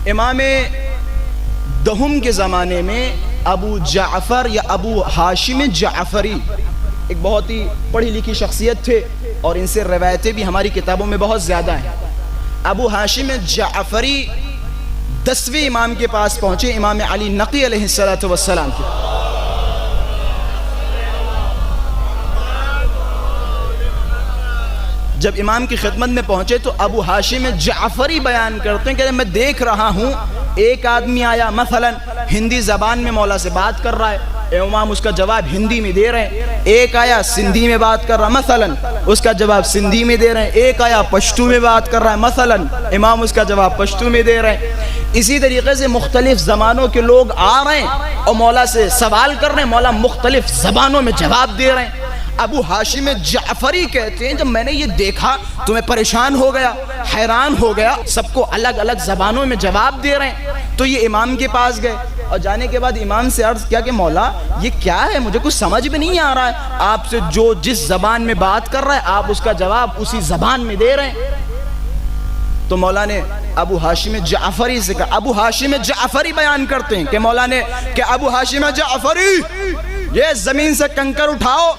امام دہم کے زمانے میں ابو جعفر یا ابو ہاشم جعفری ایک بہت ہی پڑھی لکھی شخصیت تھے اور ان سے روایتیں بھی ہماری کتابوں میں بہت زیادہ ہیں۔ ابو ہاشم جعفری 10ویں امام کے پاس پہنچے، امام علی نقی علیہ السلام کے۔ جب امام کی خدمت میں پہنچے تو ابو ہاشم جعفری بیان کرتے ہیں کہ میں دیکھ رہا ہوں ایک آدمی آیا مثلا ہندی زبان میں مولا سے بات کر رہا ہے، امام اس کا جواب ہندی میں دے رہے ہیں۔ ایک آیا سندھی میں بات کر رہا مثلا، اس کا جواب سندھی میں دے رہے ہیں۔ ایک آیا پشتو میں بات کر رہا ہے مثلا، امام اس کا جواب پشتو میں دے رہے ہیں۔ اسی طریقے سے مختلف زبانوں کے لوگ آ رہے ہیں اور مولا سے سوال کر رہے ہیں، مولا مختلف زبانوں میں جواب دے رہے ہیں۔ ابو ہاشم جعفری کہتے ہیں جب میں نے یہ دیکھا تو میں پریشان ہو گیا، حیران ہو گیا، سب کو الگ الگ زبانوں میں جواب دے رہے ہیں۔ تو یہ امام کے پاس گئے اور جانے کے بعد امام سے عرض کیا کہ مولا یہ کیا ہے، مجھے کچھ سمجھ میں نہیں آ رہا ہے، آپ سے جو جس زبان میں بات کر رہا ہے آپ اس کا جواب اسی زبان میں دے رہے ہیں۔ تو مولا نے ابو ہاشم جعفری سے کہا، ابو ہاشم جعفری بیان کرتے ہیں کہ مولا نے کہ ابو ہاشم جعفری یہ زمین سے کنکر اٹھاؤ۔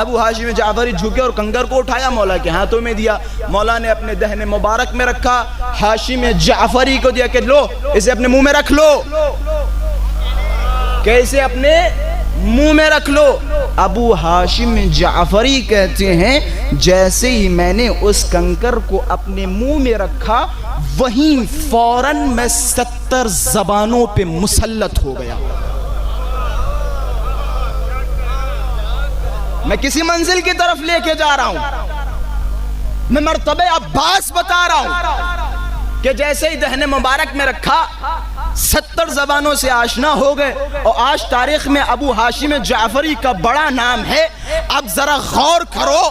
ابو ہاشم جعفری جھکے اور کنکر کو اٹھایا، مولا کے ہاتھوں میں دیا، مولا نے اپنے دہن مبارک میں رکھا، ہاشم جعفری کو دیا کہ لو اسے اپنے منہ میں رکھ لو، کہ اسے اپنے منہ میں رکھ لو۔ ابو ہاشم جعفری کہتے ہیں جیسے ہی میں نے اس کنکر کو اپنے منہ میں رکھا وہیں فوراً میں 70 زبانوں پہ مسلط ہو گیا۔ میں کسی منزل کی طرف لے کے جا رہا ہوں، میں مرتبہ عباس بتا رہا ہوں کہ جیسے ہی دہن مبارک میں رکھا 70 زبانوں سے آشنا ہو گئے، اور آج تاریخ میں ابو ہاشم جعفری کا بڑا نام ہے۔ اب ذرا غور کرو،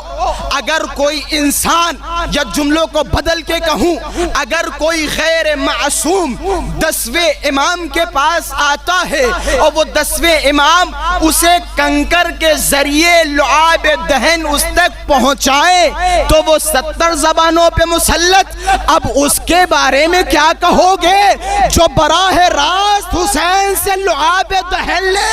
اگر کوئی انسان یا جملوں کو بدل کے کہوں، اگر کوئی غیر معصوم 10ویں امام کے پاس آتا ہے اور وہ 10ویں امام اسے کنکر کے ذریعے لعاب دہن اس تک پہنچائے تو وہ 70 زبانوں پہ مسلط، اب اس کے بارے میں کیا کہو گے جو براہ راست حسین سے لعاب دہن لے؟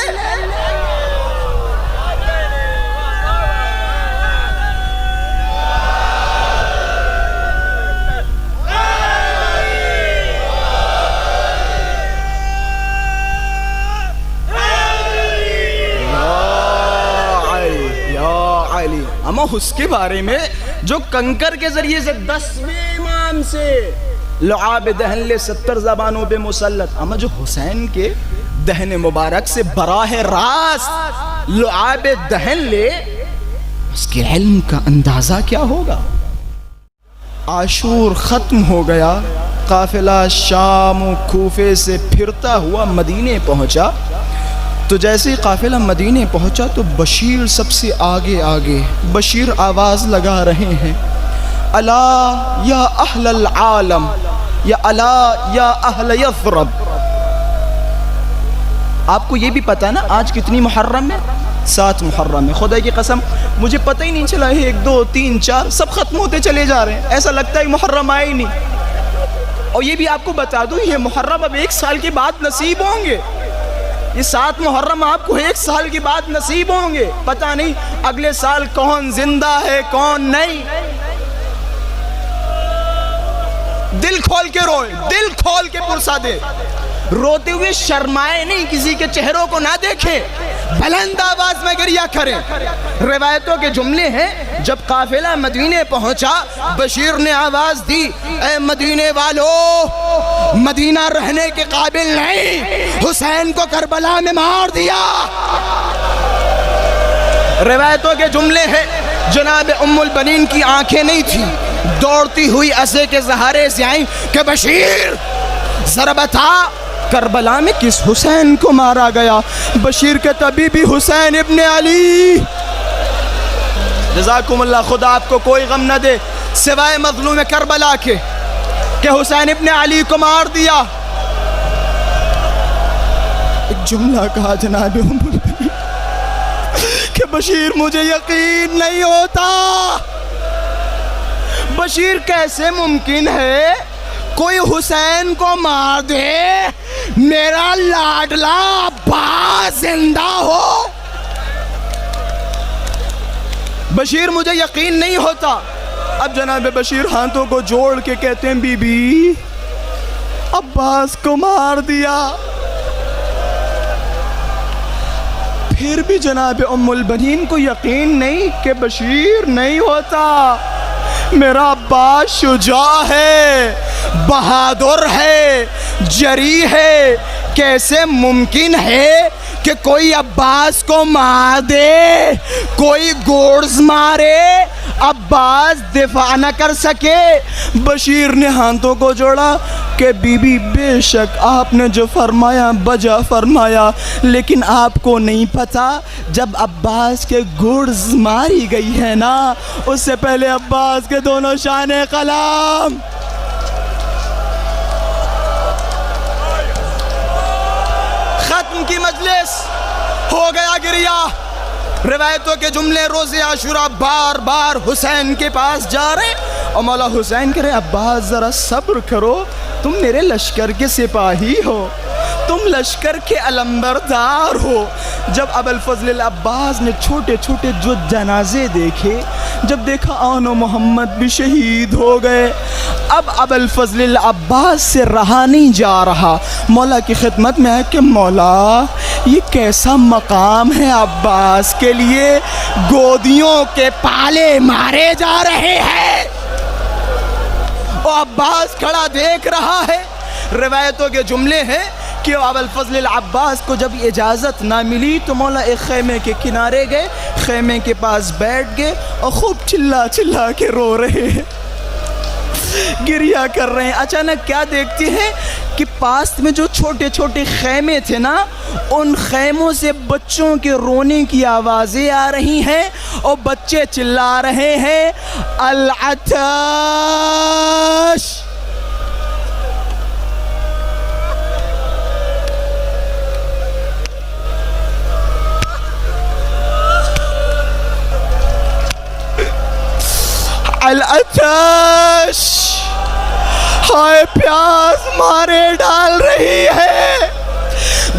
اما اس کے بارے میں جو کنکر کے ذریعے سے 10ویں امام سے لعاب دہن لے 70 زبانوں پہ مسلط، اما جو حسین کے دہن مبارک سے براہ راست لعاب دہن لے، اس کے علم کا اندازہ کیا ہوگا۔ عاشور ختم ہو گیا، قافلہ شام و کوفے سے پھرتا ہوا مدینے پہنچا۔ تو جیسے ہی قافلہ مدینے پہنچا تو بشیر سب سے آگے آگے، بشیر آواز لگا رہے ہیں، الا یا اہل العالم، یا الا یا اہل یثرب۔ آپ کو یہ بھی پتا نا آج کتنی محرم ہے؟ 7 محرم ہے۔ خدا کی قسم مجھے پتہ ہی نہیں چلا، 1 2 3 4 سب ختم ہوتے چلے جا رہے ہیں، ایسا لگتا ہے محرم آئے ہی نہیں۔ اور یہ بھی آپ کو بتا دوں یہ محرم اب 1 سال کے بعد نصیب ہوں گے، یہ 7 محرم آپ کو 1 سال کے بعد نصیب ہوں گے، پتہ نہیں اگلے سال کون زندہ ہے کون نہیں۔ دل کھول کے روئے، دل کھول کے پرسا دے، روتے ہوئے شرمائے نہیں، کسی کے چہروں کو نہ دیکھیں، بلند آواز میں گریہ کریں۔ روایتوں کے جملے ہیں جب قافلہ مدینے پہنچا بشیر نے آواز دی، اے مدینے والو مدینہ رہنے کے قابل نہیں، حسین کو کربلا میں مار دیا۔ روایتوں کے جملے ہیں جناب ام البنین کی آنکھیں نہیں تھی، دوڑتی ہوئی عصے کے سہارے سے آئیں کہ بشیر ذرا بتا کربلا میں کس حسین کو مارا گیا؟ بشیر کے طبیبی حسین ابن علی۔ جزاکم اللہ، خدا آپ کو کوئی غم نہ دے سوائے مظلوم کربلا کے کہ حسین ابن علی کو مار دیا۔ ایک جملہ کہا جناب ام البنین کہ بشیر مجھے یقین نہیں ہوتا، بشیر کیسے ممکن ہے کوئی حسین کو مار دے، میرا لاڈلا عباس زندہ ہو۔ بشیر مجھے یقین نہیں ہوتا۔ اب جناب بشیر ہاتھوں کو جوڑ کے کہتے ہیں بی بی عباس کو مار دیا۔ پھر بھی جناب ام البنین کو یقین نہیں کہ بشیر نہیں ہوتا، میرا عباس شجاع ہے، بہادر ہے، جری ہے، کیسے ممکن ہے کہ کوئی عباس کو مار دے، کوئی گورز مارے، عباس دفاع نہ کر سکے۔ بشیر نے ہاتھوں کو جوڑا کہ بی بی بے شک آپ نے جو فرمایا بجا فرمایا، لیکن آپ کو نہیں پتا جب عباس کے گورز ماری گئی ہے نا، اس سے پہلے عباس کے دونوں شان قلم۔ ختم کی مجلس، ہو گیا گریہ۔ روایتوں کے جملے روز عاشوراء بار بار حسین کے پاس جا رہے اور مولا حسین کہہ رہے عباس ذرا صبر کرو، تم میرے لشکر کے سپاہی ہو، تم لشکر کے علمبردار ہو۔ جب ابوالفضل العباس نے چھوٹے چھوٹے جو جنازے دیکھے، جب دیکھا آن و محمد بھی شہید ہو گئے، اب ابوالفضل العباس سے رہا نہیں جا رہا، مولا کی خدمت میں ہے کہ مولا یہ کیسا مقام ہے عباس کے لیے، گودیوں کے پالے مارے جا رہے ہیں اور عباس کھڑا دیکھ رہا ہے۔ روایتوں کے جملے ہیں کہ ابوالفضل العباس کو جب اجازت نہ ملی تو مولا ایک خیمے کے کنارے گئے، خیمے کے پاس بیٹھ گئے اور خوب چلا چلا کے رو رہے ہیں، گریہ کر رہے ہیں۔ اچانک کیا دیکھتے ہیں کہ پاس میں جو چھوٹے چھوٹے خیمے تھے نا، ان خیموں سے بچوں کے رونے کی آوازیں آ رہی ہیں اور بچے چلا رہے ہیں العطش۔ العطش، ہائے پیاس مارے ڈال رہی ہے۔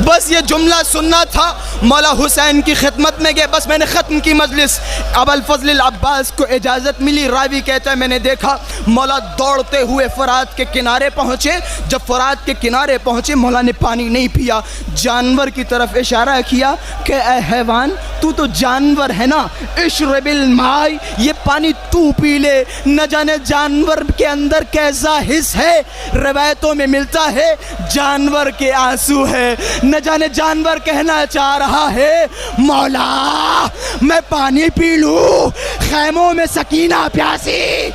بس یہ جملہ سننا تھا، مولا حسین کی خدمت میں گئے، بس میں نے ختم کی مجلس۔ ابوالفضل العباس کو اجازت ملی، راوی کہتا ہے میں نے دیکھا مولا دوڑتے ہوئے فرات کے کنارے پہنچے۔ جب فرات کے کنارے پہنچے مولا نے پانی نہیں پیا، جانور کی طرف اشارہ کیا کہ اے حیوان تو جانور ہے نا، اشرب الماء، یہ پانی تو پی لے۔ نہ جانے جانور کے اندر کیسا حس ہے، روایتوں میں ملتا ہے جانور کے آنسو ہے، نہ جانے جانور کہنا چاہ رہا ہے مولا میں پانی پی لوں، خیموں میں سکینہ پیاسی۔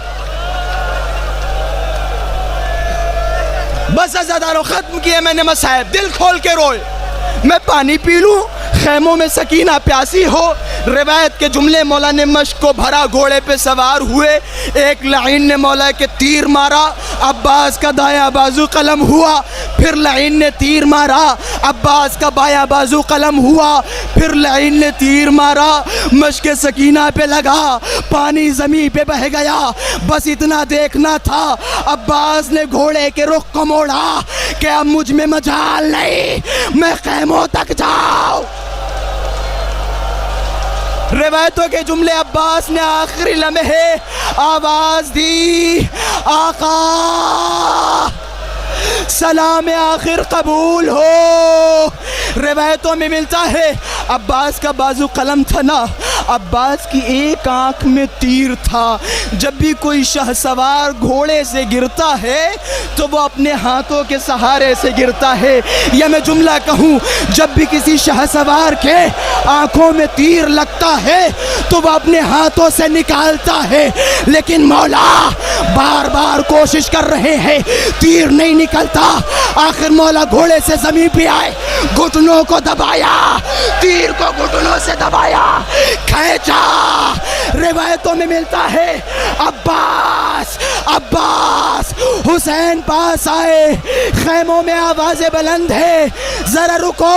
بس عزادارو ختم کیے میں نے مصائب، دل کھول کے روئے، میں پانی پی لوں، خیموں میں سکینہ پیاسی ہو۔ روایت کے جملے، مولا نے مشک کو بھرا، گھوڑے پہ سوار ہوئے، ایک لعین نے مولا کے تیر مارا، عباس کا دایاں بازو قلم ہوا، پھر لعین نے تیر مارا، عباس کا بایاں بازو قلم ہوا، پھر لعین نے تیر مارا، مشک سکینہ پہ لگا، پانی زمین پہ بہہ گیا۔ بس اتنا دیکھنا تھا، عباس نے گھوڑے کے رخ کو موڑا کہ اب مجھ میں مجال نہیں، میں خیموں تک جاؤں۔ روایتوں کے جملے، عباس نے آخری لمحے آواز دی آقا سلام آخر قبول ہو۔ روایتوں میں ملتا ہے عباس کا بازو قلم تھا نا، عباس کی ایک آنکھ میں تیر تھا۔ جب بھی کوئی شاہ سوار گھوڑے سے گرتا ہے تو وہ اپنے ہاتھوں کے سہارے سے گرتا ہے، یا میں جملہ کہوں جب بھی کسی شاہ سوار کے آنکھوں میں تیر لگتا ہے تو وہ اپنے ہاتھوں سے نکالتا ہے، لیکن مولا بار بار کوشش کر رہے ہیں، تیر نہیں نکلتا۔ آخر مولا گھوڑے سے زمین پہ آئے، گھٹنوں کو دبایا، تیر کو گھٹنوں سے دبایا، کھینچا۔ روایتوں میں ملتا ہے عباس حسین پاس آئے، خیموں میں آوازیں بلند ہے، ذرا رکو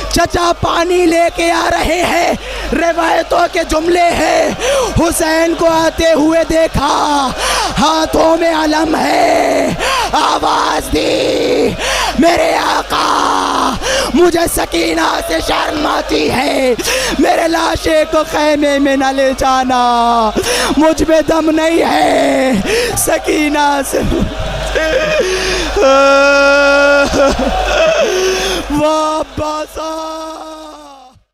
چچا پانی لے کے آ رہے ہیں۔ روایتوں کے جملے ہیں، حسین کو آتے ہوئے دیکھا، ہاتھوں میں علم ہے، آواز دی میرے آقا مجھے سکینہ سے شرم آتی ہے، میرے لاشے کو خیمے میں نہ لے جانا، مجھ میں دم نہیں ہے، سکینہ سے وہ عباسا